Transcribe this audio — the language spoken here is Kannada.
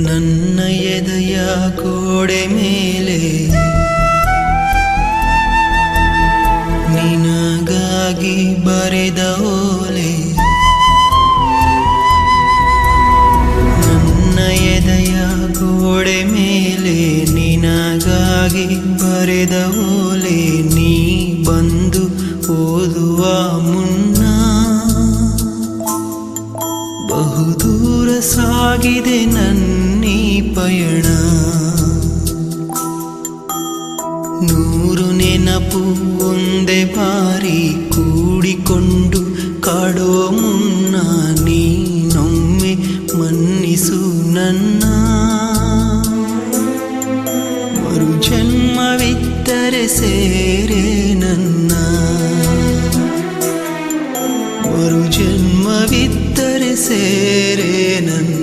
ನನ್ನ ಎದೆಯ ಗೋಡೆ ಮೇಲೆ ನಿನಗಾಗಿ ಬರೆದ ಓಲೆ, ನನ್ನ ಎದೆಯ ಗೋಡೆ ಮೇಲೆ ನಿನಗಾಗಿ ಬರೆದ ಓಲೆ, ನೀ ಬಂದು ಓದುವ ಮುನ್ನ ಬಹುದೂರ ಸಾಗಿದೆ ನನ್ನೀ ಪಯಣ. ನೂರು ನೆನಪು ಒಂದೇ ಬಾರಿ ಕೂಡಿಕೊಂಡು ಕಾಡೋ ಮುನ್ನ ನೀನೊಮ್ಮೆ ಮನ್ನಿಸು ನನ್ನ. ಮರು ಜನ್ಮವಿದ್ದರೆ ಸೇರೆ ನನ್ನ, ಮರು ಜನ್ಮವಿದ್ದರೆ ಸೇರೆ ನನ್ನ.